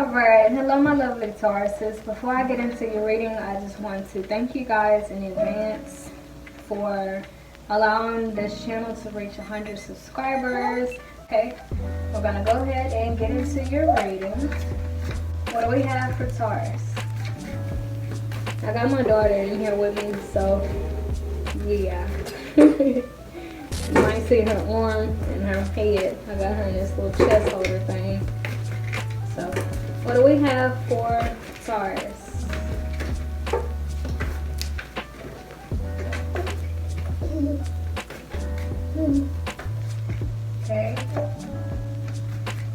Alright, hello my lovely Tauruses. Before I get into your reading, I just want to thank you guys in advance for allowing this channel to reach 100 subscribers. Okay, we're going to go ahead and get into your reading. What do we have for Taurus? I got my daughter in here with me, so yeah. You might see her arm and her head. I got her in this little chest holder thing. So, what do we have for Taurus? Okay.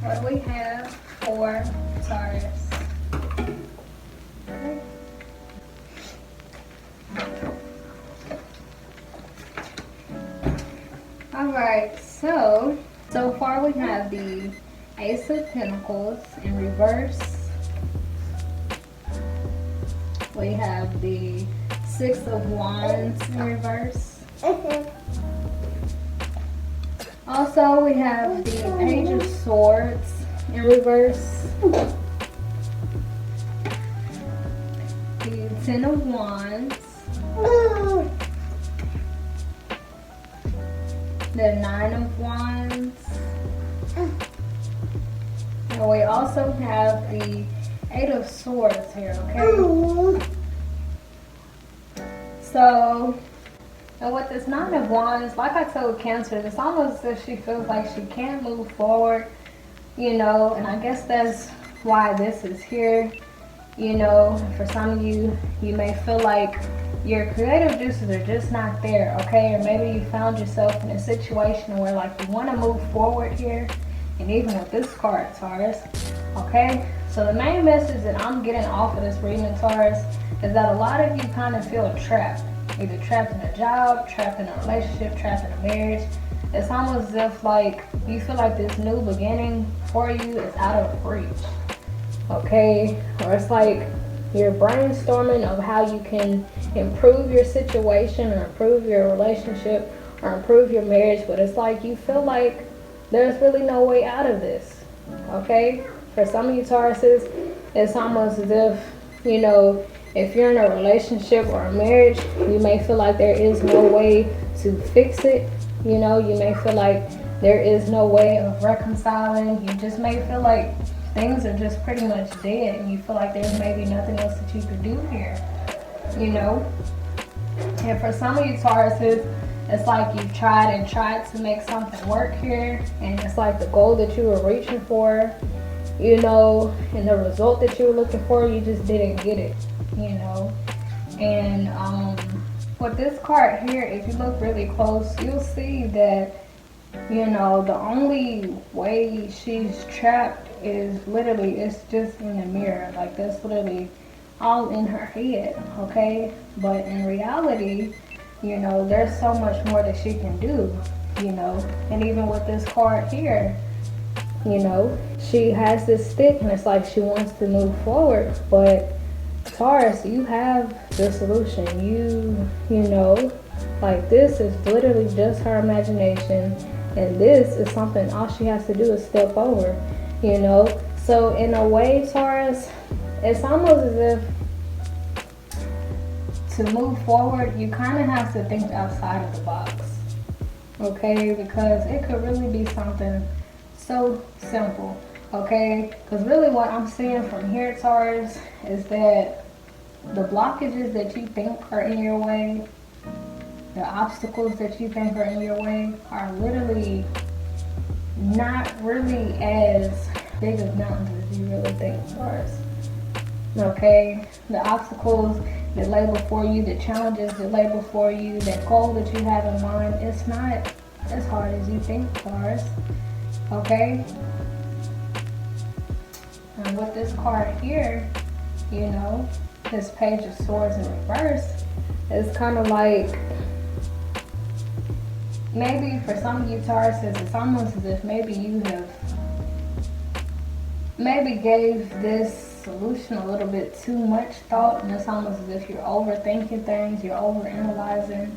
What do we have for Taurus? Okay. Alright, so far we have the Ace of Pentacles in reverse. We have the Six of Wands in reverse. Also, we have the Page of Swords in reverse. The Ten of Wands. The Nine of Wands. And we also have the Eight of Swords here, okay? So, and with this Nine of Wands, like I told Cancer, it's almost as if she feels like she can't move forward, you know, and I guess that's why this is here. You know, for some of you, you may feel like your creative juices are just not there, okay? Or maybe you found yourself in a situation where like you want to move forward here. And even with this card, Taurus, okay? So the main message that I'm getting off of this reading, Taurus, is that a lot of you kind of feel trapped. Either trapped in a job, trapped in a relationship, trapped in a marriage. It's almost as if like you feel like this new beginning for you is out of reach, okay? Or it's like you're brainstorming of how you can improve your situation or improve your relationship or improve your marriage, but it's like you feel like there's really no way out of this, okay? For some of you Tauruses, it's almost as if, you know, if you're in a relationship or a marriage, you may feel like there is no way to fix it. You know, you may feel like there is no way of reconciling. You just may feel like things are just pretty much dead and you feel like there's maybe nothing else that you could do here, you know? And for some of you Tauruses, it's like you've tried and tried to make something work here, and it's like the goal that you were reaching for, you know, and the result that you were looking for, you just didn't get it, you know. And with this card here, if you look really close, you'll see that, you know, the only way she's trapped is literally, it's just in the mirror. Like, that's literally all in her head, okay? But in reality, you know, there's so much more that she can do, you know. And even with this card here, you know, she has this stick and it's like she wants to move forward. But Taurus, you have the solution. You know, like this is literally just her imagination. And this is something, all she has to do is step over, you know. So in a way, Taurus, it's almost as if to move forward, you kind of have to think outside of the box, okay? Because it could really be something so simple, okay? Because really what I'm seeing from here, Taurus, is that the blockages that you think are in your way, the obstacles that you think are in your way are literally not really as big of mountains as you really think, Taurus. Okay, the obstacles that lay before you, the challenges that lay before you, that goal that you have in mind, it's not as hard as you think, Taurus. Okay? And with this card here, you know, this Page of Swords in reverse, it's kind of like, maybe for some of you Tauruses, it's almost as if maybe you have maybe gave this solution a little bit too much thought, and it's almost as if you're overthinking things, you're overanalyzing,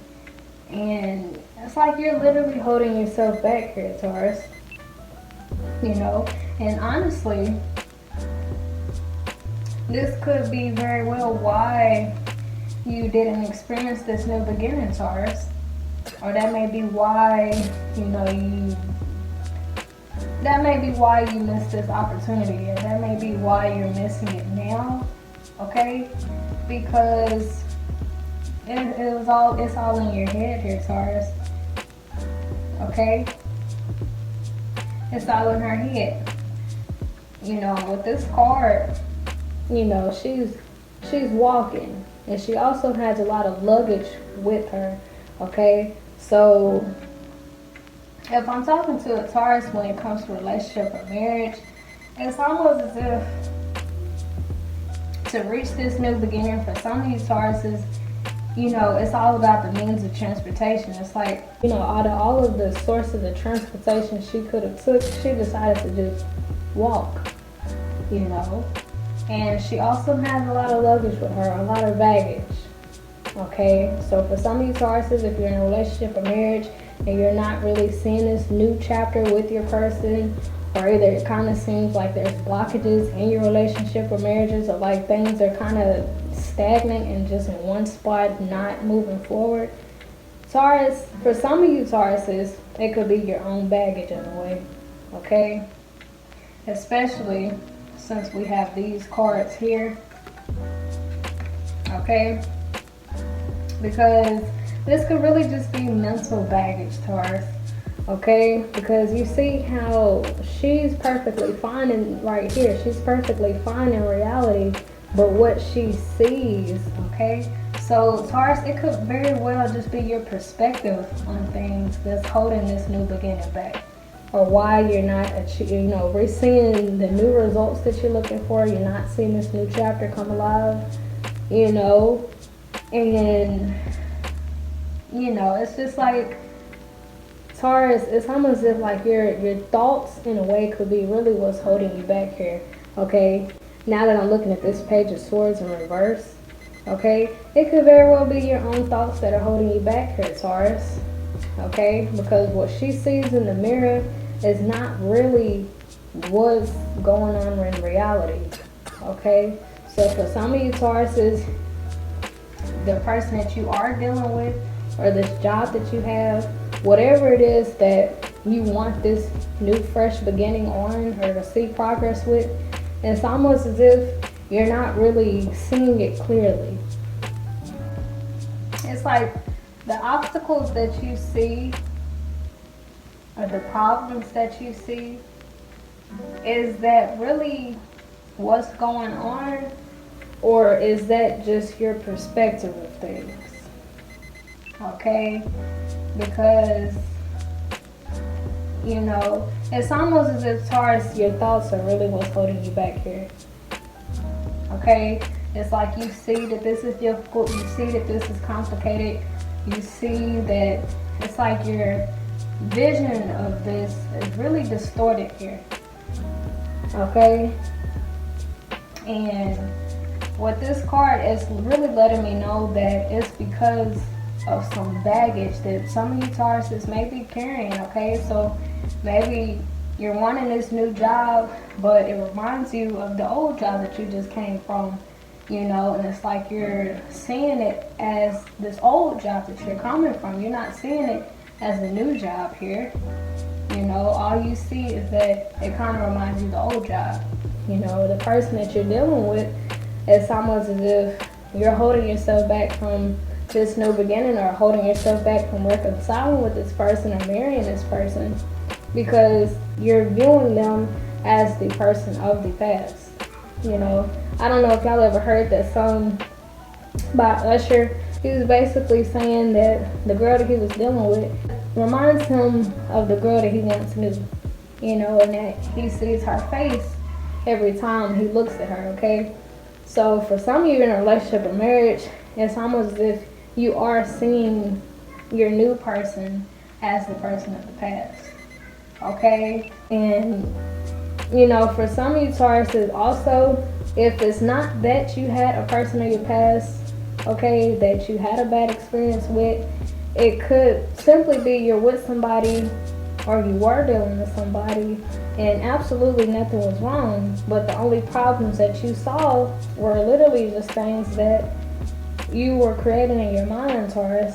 and it's like you're literally holding yourself back here, Taurus. You know, and honestly, This could be very well why you didn't experience this new beginning, Taurus. Or that may be why, that may be why you missed this opportunity. Or that may be why you're missing it now. Okay? Because it's all in your head here, Taurus. Okay? It's all in her head. With this card, she's walking, and she also has a lot of luggage with her. Okay, so if I'm talking to a Taurus when it comes to relationship or marriage, it's almost as if to reach this new beginning for some of these Tauruses, it's all about the means of transportation. It's like, out of all of the sources of transportation she could have took, she decided to just walk, And she also has a lot of luggage with her, a lot of baggage. Okay, so for some of you Tauruses, if you're in a relationship or marriage and you're not really seeing this new chapter with your person, or either it kind of seems like there's blockages in your relationship or marriages, or like things are kind of stagnant and just in one spot, not moving forward. Taurus, for some of you Tauruses, it could be your own baggage in a way. Okay, especially since we have these cards here. Okay, because this could really just be mental baggage, Taurus. Okay, because you see how she's perfectly fine in right here. She's perfectly fine in reality, but what she sees, okay? So Taurus, it could very well just be your perspective on things that's holding this new beginning back, or why you're not, seeing the new results that you're looking for. You're not seeing this new chapter come alive, and it's just like, Taurus, it's almost as if like your thoughts in a way could be really what's holding you back here. Okay, now that I'm looking at this page of swords in reverse, okay, it could very well be your own thoughts that are holding you back here, Taurus. Okay, because what she sees in the mirror is not really what's going on in reality. Okay, so for some of you Tauruses, the person that you are dealing with, or this job that you have, whatever it is that you want this new fresh beginning on, or to see progress with, it's almost as if you're not really seeing it clearly. It's like the obstacles that you see, or the problems that you see, is that really what's going on, or is that just your perspective of things? Okay, because it's almost as if, Taurus, your thoughts are really what's holding you back here. Okay, it's like you see that this is difficult, you see that this is complicated, you see that it's like your vision of this is really distorted here. Okay, and what this card is really letting me know that it's because of some baggage that some of you Tauruses may be carrying. Okay, so maybe you're wanting this new job, but it reminds you of the old job that you just came from, and it's like you're seeing it as this old job that you're coming from. You're not seeing it as a new job here. All you see is that it kind of reminds you of the old job. The person that you're dealing with, it's almost as if you're holding yourself back from this new beginning, or holding yourself back from reconciling with this person or marrying this person, because you're viewing them as the person of the past. I don't know if y'all ever heard that song by Usher. He was basically saying that the girl that he was dealing with reminds him of the girl that he once knew, and that he sees her face every time he looks at her. Okay, so for some of you in a relationship or marriage, it's almost as if you are seeing your new person as the person of the past. Okay, and for some of you Tauruses also, if it's not that you had a person of your past, okay, that you had a bad experience with, it could simply be you're with somebody, or you were dealing with somebody and absolutely nothing was wrong, but the only problems that you saw were literally just things that you were creating in your mind, Taurus.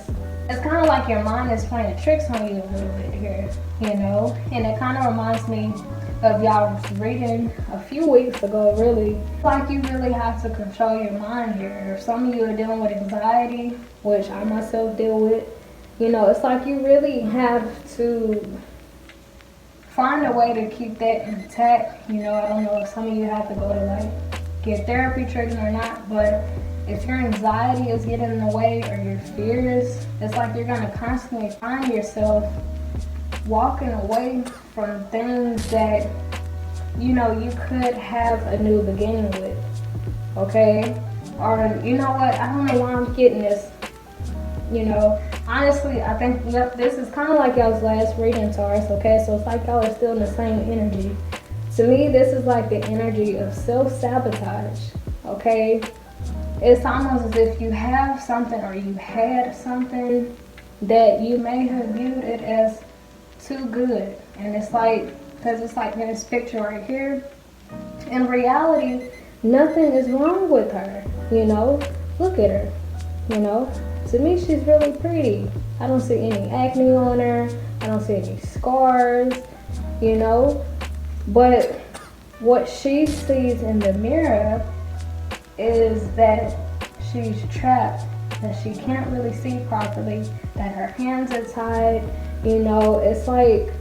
It's kind of like your mind is playing tricks on you a little bit here, you know? And it kind of reminds me of y'all's reading a few weeks ago, really. Like you really have to control your mind here. If some of you are dealing with anxiety, which I myself deal with, you know, it's like you really have to find a way to keep that intact. You know, I don't know if some of you have to go to like get therapy treatment or not, but if your anxiety is getting in the way or your fears, it's like you're gonna constantly find yourself walking away from things that, you know, you could have a new beginning with, okay? Or, you know what, I don't know why I'm getting this, you know. Honestly, I think, yep, this is kind of like y'all's last reading, Taurus, okay? So it's like y'all are still in the same energy. To me, this is like the energy of self-sabotage, okay? It's almost as if you have something or you had something that you may have viewed it as too good. And it's like, because it's like in this picture right here, in reality, nothing is wrong with her, you know? Look at her, you know? To me, she's really pretty. I don't see any acne on her. I don't see any scars, you know? But what she sees in the mirror is that she's trapped, that she can't really see properly, that her hands are tied, you know? It's like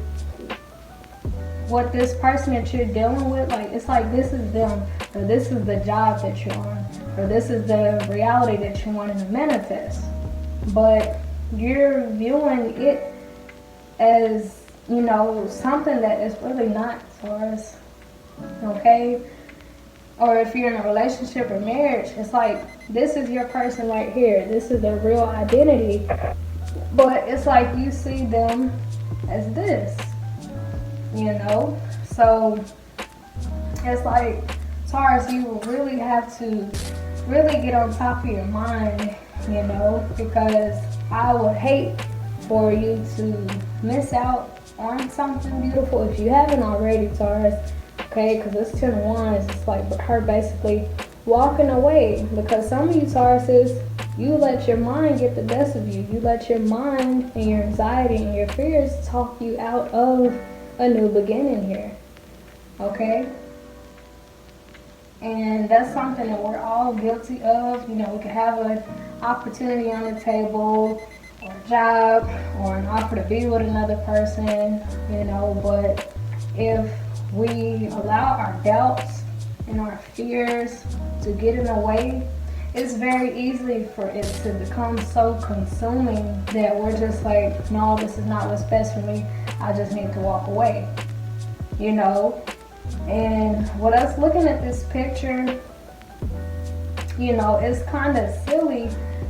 what this person that you're dealing with, like, it's like this is them, or this is the job that you're on, or this is the reality that you're wanting to manifest. But you're viewing it as, you know, something that is really not, Taurus, okay? Or if you're in a relationship or marriage, it's like, this is your person right here. This is their real identity. But it's like you see them as this, you know? So it's like, Taurus, you really have to really get on top of your mind, you know, because I would hate for you to miss out on something beautiful if you haven't already, Taurus, okay? Because this 10 of Wands, it's like her basically walking away, because some of you Tauruses, you let your mind get the best of you. You let your mind and your anxiety and your fears talk you out of a new beginning here, okay? And that's something that we're all guilty of. You know, we could have an opportunity on the table, or a job, or an offer to be with another person, you know, but if we allow our doubts and our fears to get in the way, it's very easy for it to become so consuming that we're just like, no, this is not what's best for me. I just need to walk away, you know? And with us looking at this picture, you know, it's kind of silly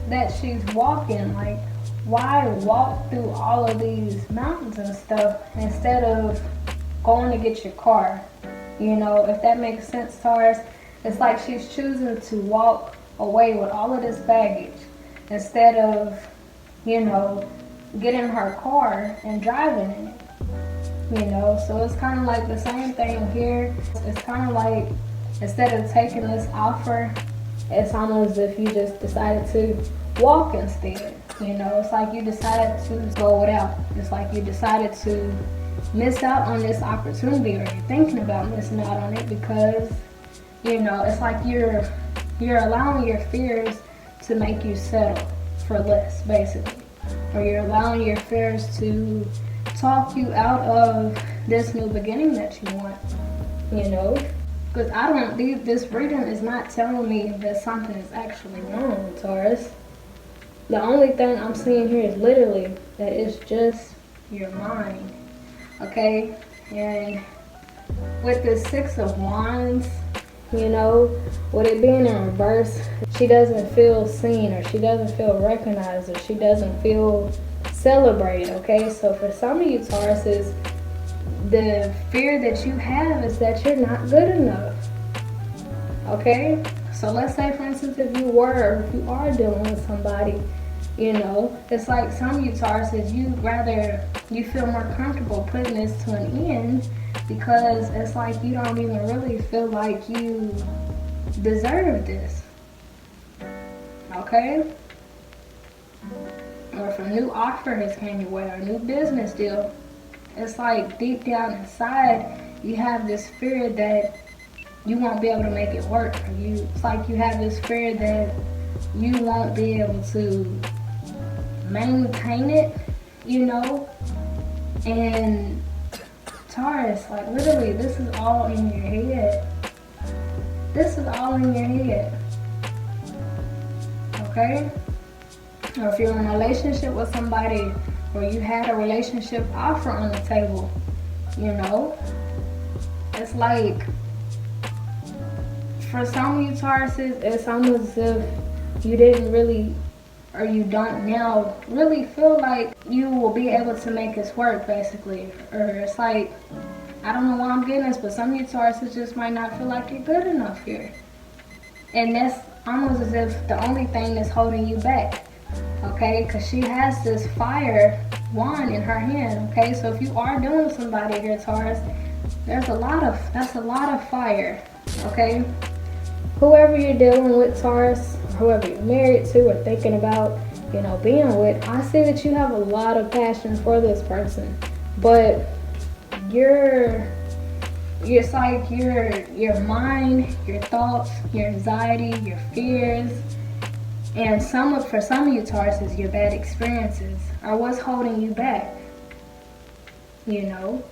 that she's walking. Like, why walk through all of these mountains and stuff instead of going to get your car? You know, if that makes sense, Taurus. It's like she's choosing to walk away with all of this baggage instead of, you know, getting her car and driving in it. You know, so it's kind of like the same thing here. It's kind of like, instead of taking this offer, it's almost as if you just decided to walk instead. You know, it's like you decided to go without. It's like you decided to miss out on this opportunity, or you're thinking about missing out on it because, you know, it's like you're allowing your fears to make you settle for less, basically. Or you're allowing your fears to talk you out of this new beginning that you want, you know? Because this reading is not telling me that something is actually wrong, Taurus. The only thing I'm seeing here is literally that it's just your mind, okay? And with the 6 of Wands, you know, with it being in reverse, she doesn't feel seen, or she doesn't feel recognized, or she doesn't feel celebrated, okay? So for some of you Tauruses, the fear that you have is that you're not good enough, okay? So let's say, for instance, if you are dealing with somebody You know, it's like some of you Tauruses, you feel more comfortable putting this to an end because it's like you don't even really feel like you deserve this. Okay? Or if a new offer has came your way or a new business deal, it's like deep down inside you have this fear that you won't be able to make it work. It's like you have this fear that you won't be able to maintain it, you know. And Taurus, like literally, this is all in your head. This is all in your head. Okay? Or if you're in a relationship with somebody or you had a relationship offer on the table, you know, it's like for some of you Tauruses, it's almost as if you didn't really, or you don't now really feel like you will be able to make this work, basically. Or it's like, I don't know why I'm getting this, but some of you Tauruses just might not feel like you're good enough here. And that's almost as if the only thing that's holding you back, okay? Because she has this fire wand in her hand, okay? So if you are dealing with somebody here, Taurus, that's a lot of fire, okay? Whoever you're dealing with, Taurus, whoever you're married to or thinking about, you know, being with, I see that you have a lot of passion for this person, but it's like your mind, your thoughts, your anxiety, your fears, and for some of you Tauruses, your bad experiences are what's holding you back, you know,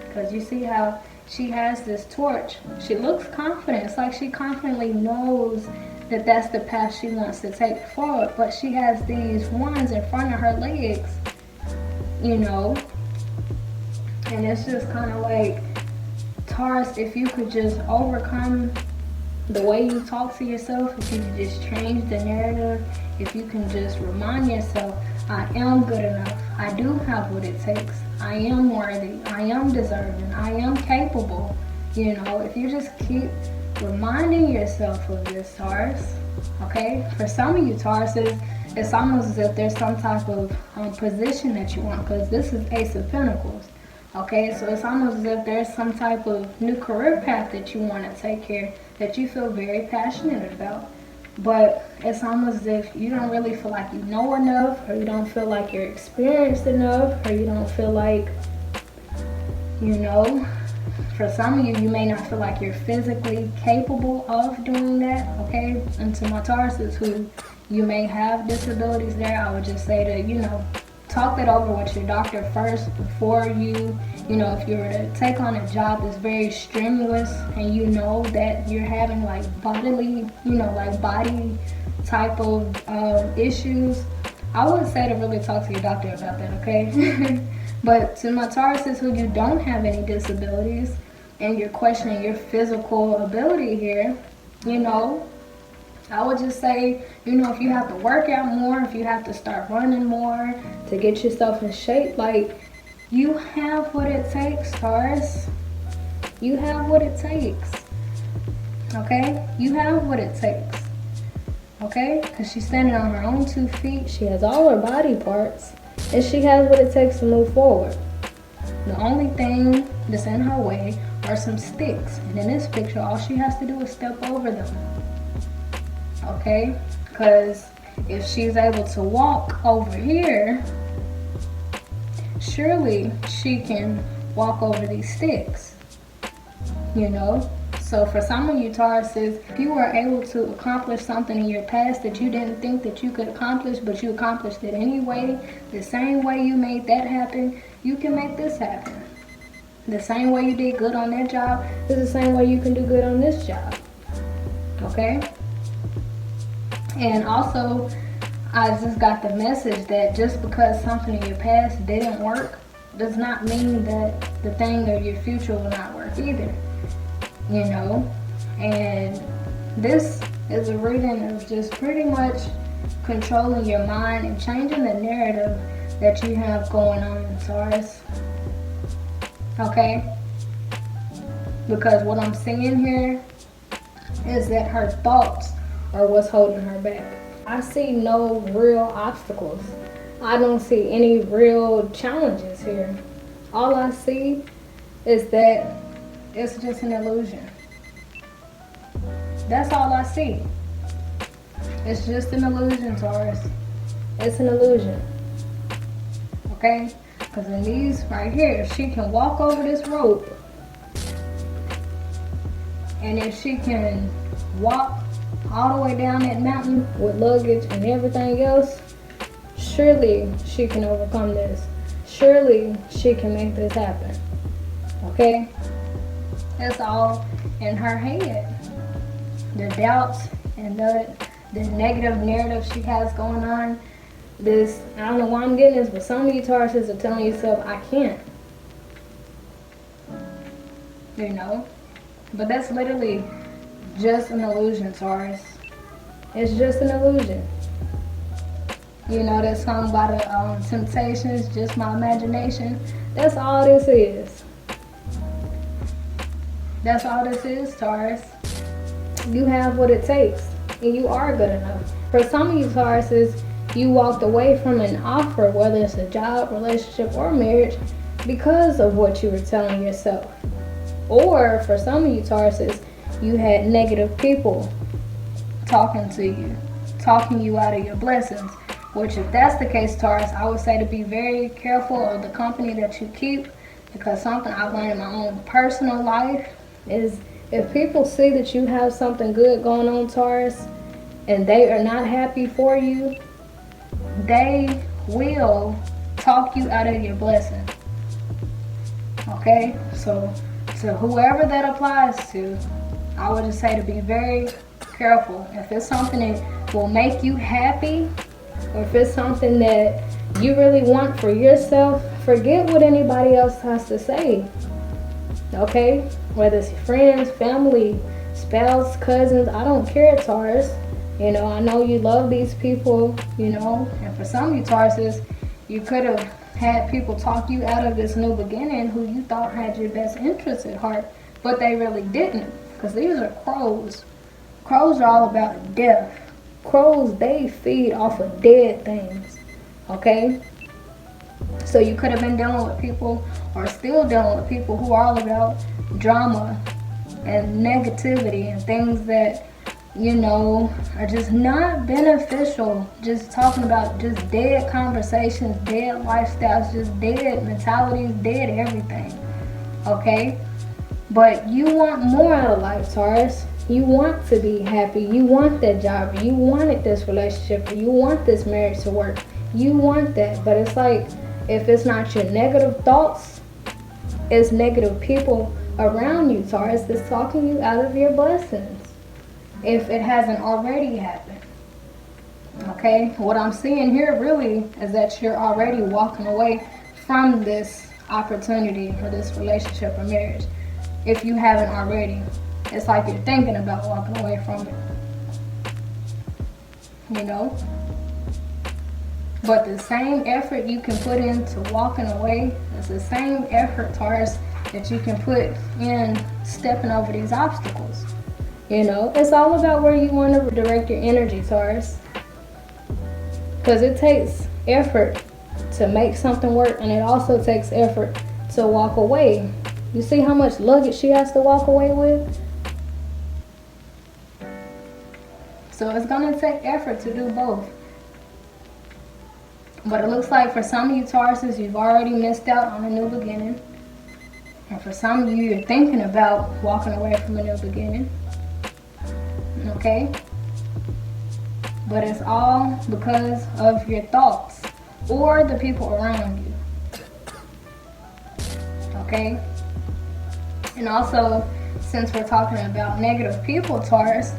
because you see how she has this torch. She looks confident. It's like she confidently knows that that's the path she wants to take forward, but she has these wands in front of her legs, you know. And it's just kind of like, Taurus, if you could just overcome the way you talk to yourself, if you could just change the narrative, if you can just remind yourself, I am good enough, I do have what it takes, I am worthy, I am deserving, I am capable, you know, if you just keep reminding yourself of this, Taurus, okay? For some of you Tauruses, it's almost as if there's some type of position that you want, because this is Ace of Pentacles, okay? So it's almost as if there's some type of new career path that you want to take here that you feel very passionate about. But it's almost as if you don't really feel like you know enough, or you don't feel like you're experienced enough, or you don't feel like, you know, for some of you, you may not feel like you're physically capable of doing that, okay? And to my Tauruses who you may have disabilities there, I would just say to, you know, talk that over with your doctor first before you know, if you were to take on a job that's very strenuous and you know that you're having like bodily, you know, like body type of issues, I would say to really talk to your doctor about that, okay? But to my Tauruses who you don't have any disabilities and you're questioning your physical ability here, you know, I would just say, you know, if you have to work out more, if you have to start running more to get yourself in shape, like, you have what it takes, Taurus. You have what it takes. Okay? You have what it takes. Okay? Because she's standing on her own 2 feet. She has all her body parts. And she has what it takes to move forward. The only thing that's in her way are some sticks. And in this picture, all she has to do is step over them. Okay? Because if she's able to walk over here, surely she can walk over these sticks, you know? So for some of you Tauruses, if you were able to accomplish something in your past that you didn't think that you could accomplish, but you accomplished it anyway, the same way you made that happen, you can make this happen. The same way you did good on that job is the same way you can do good on this job, okay? And also, I just got the message that just because something in your past didn't work does not mean that the thing of your future will not work either, you know? And this is a reading of just pretty much controlling your mind and changing the narrative that you have going on, Taurus. Okay? Because what I'm seeing here is that her thoughts are what's holding her back. I see no real obstacles. I don't see any real challenges here. All I see is that it's just an illusion. That's all I see. It's just an illusion, Taurus. It's an illusion. Okay? Because in these right here, if she can walk over this rope, and if she can walk all the way down that mountain with luggage and everything else, surely she can overcome this. Surely she can make this happen. Okay? That's all in her head. The doubts and the negative narrative she has going on. This, I don't know why I'm getting this, but some of you Tauruses are telling yourself, I can't. You know? But that's literally just an illusion, Taurus. It's just an illusion. You know that song by the Temptations, Just My Imagination? That's all this is. That's all this is, Taurus. You have what it takes, and you are good enough. For some of you Tauruses, you walked away from an offer, whether it's a job, relationship, or marriage, because of what you were telling yourself. Or for some of you Tauruses, you had negative people talking to you, talking you out of your blessings. Which, if that's the case, Taurus, I would say to be very careful of the company that you keep, because something I've learned in my own personal life is if people see that you have something good going on, Taurus, and they are not happy for you, they will talk you out of your blessing. Okay? So whoever that applies to, I would just say to be very careful. If it's something that will make you happy, or if it's something that you really want for yourself, forget what anybody else has to say. Okay? Whether it's your friends, family, spouse, cousins, I don't care, Taurus. You know, I know you love these people, you know, and for some of you Tauruses, you could have had people talk you out of this new beginning who you thought had your best interest at heart, but they really didn't, because these are crows. Crows are all about death. Crows, they feed off of dead things, okay? So you could have been dealing with people, or still dealing with people, who are all about drama and negativity and things that, you know, are just not beneficial. Just talking about just dead conversations, dead lifestyles, just dead mentalities, dead everything, okay? But you want more out of life, Taurus. You want to be happy. You want that job. You wanted this relationship. You want this marriage to work. You want that. But it's like, if it's not your negative thoughts, it's negative people around you, Taurus, that's talking you out of your blessings. If it hasn't already happened. Okay? What I'm seeing here really is that you're already walking away from this opportunity or this relationship or marriage. If you haven't already. It's like you're thinking about walking away from it. You know? But the same effort you can put into walking away is the same effort, Taurus, that you can put in stepping over these obstacles. You know? It's all about where you want to direct your energy, Taurus. Because it takes effort to make something work, and it also takes effort to walk away. You see how much luggage she has to walk away with? So it's going to take effort to do both. But it looks like for some of you Tauruses, you've already missed out on a new beginning. And for some of you, you're thinking about walking away from a new beginning. Okay? But it's all because of your thoughts or the people around you. Okay? And also, since we're talking about negative people, Taurus,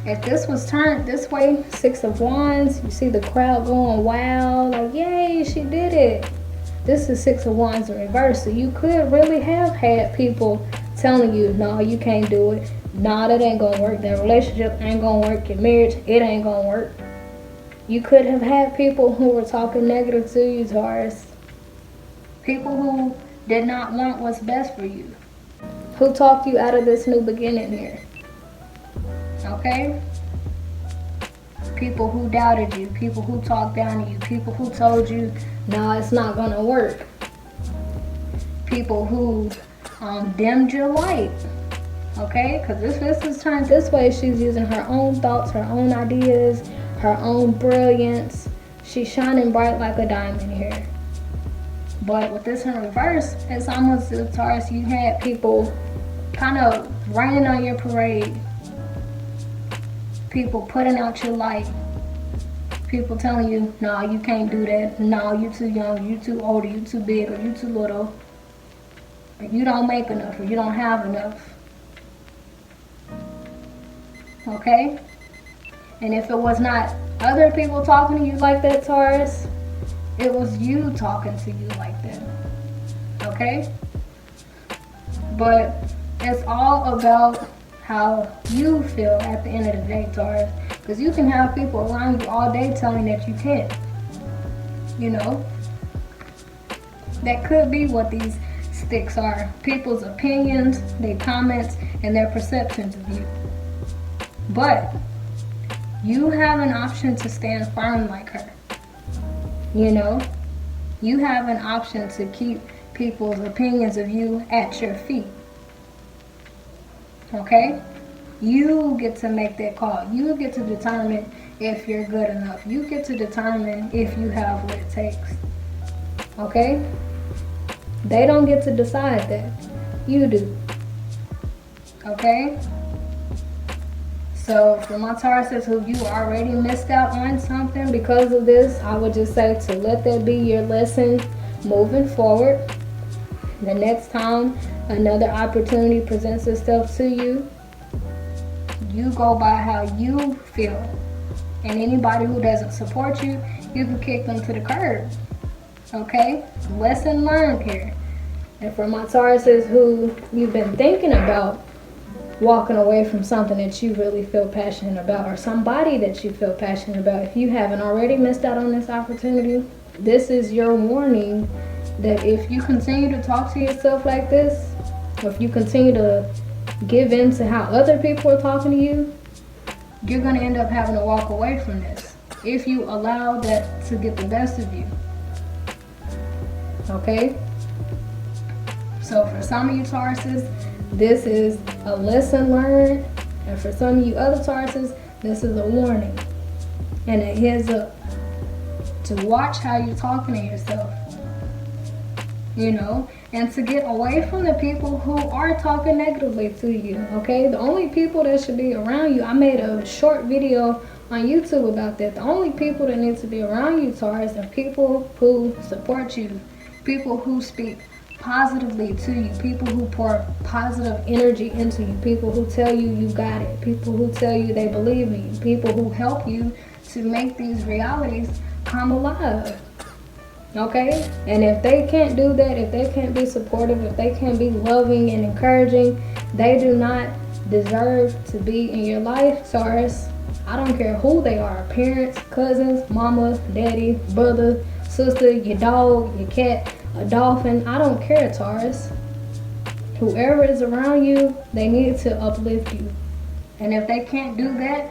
if this was turned this way, 6 of Wands, you see the crowd going wild, like, yay, she did it. This is 6 of Wands in reverse. So you could really have had people telling you, no, you can't do it. Nah, that ain't gonna work. That relationship ain't gonna work. Your marriage, it ain't gonna work. You could have had people who were talking negative to you, Taurus. People who did not want what's best for you. Who talked you out of this new beginning here. Okay? People who doubted you, people who talked down to you, people who told you, no, it's not gonna work. People who dimmed your light, okay? Because if this is turned this way, she's using her own thoughts, her own ideas, her own brilliance. She's shining bright like a diamond here. But with this in reverse, it's almost as if, Taurus, you had people kind of raining on your parade. People putting out your light. People telling you, no, you can't do that. No, you too young, you too old, you too big, or you too little. Or you don't make enough, or you don't have enough. Okay? And if it was not other people talking to you like that, Taurus, it was you talking to you like that. Okay? But it's all about how you feel at the end of the day, Taurus. Because you can have people around you all day telling that you can't. You know? That could be what these sticks are. People's opinions, their comments, and their perceptions of you. But you have an option to stand firm like her. You know? You have an option to keep people's opinions of you at your feet. Okay? You get to make that call. You get to determine if you're good enough. You get to determine if you have what it takes. Okay? They don't get to decide that. You do. Okay? So for my Tauruses who you already missed out on something because of this, I would just say to let that be your lesson moving forward. The next time another opportunity presents itself to you, you go by how you feel. And anybody who doesn't support you, you can kick them to the curb. Okay? Lesson learned here. And for my Tauruses who you've been thinking about walking away from something that you really feel passionate about, or somebody that you feel passionate about, if you haven't already missed out on this opportunity, this is your warning that if you continue to talk to yourself like this, or if you continue to give in to how other people are talking to you, you're going to end up having to walk away from this if you allow that to get the best of you. Okay? So for some of you Tauruses, this is a lesson learned, and for some of you other Tauruses, this is a warning and a heads up to watch how you're talking to yourself, you know, and to get away from the people who are talking negatively to you. Okay, the only people that should be around you, I made a short video on YouTube about that. The only people that need to be around you, Taurus, are people who support you, people who speak positively to you, people who pour positive energy into you, people who tell you you got it, people who tell you they believe in you, people who help you to make these realities come alive. Okay? And if they can't do that, if they can't be supportive, if they can't be loving and encouraging, they do not deserve to be in your life, Taurus. I don't care who they are, parents, cousins, mama, daddy, brother, sister, your dog, your cat, a dolphin, I don't care, Taurus. Whoever is around you, they need to uplift you. And if they can't do that,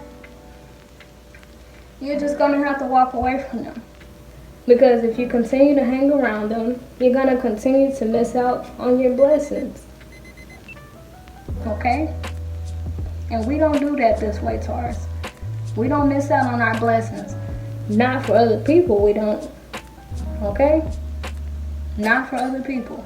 you're just gonna have to walk away from them. Because if you continue to hang around them, you're gonna continue to miss out on your blessings. Okay? And we don't do that this way, Taurus. We don't miss out on our blessings. Not for other people, we don't. Okay? Not for other people.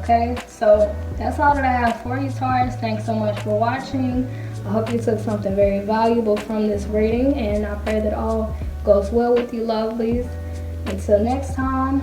Okay, so that's all that I have for you, Taurus. Thanks so much for watching. I hope you took something very valuable from this reading, and I pray that all goes well with you, lovelies. Until next time,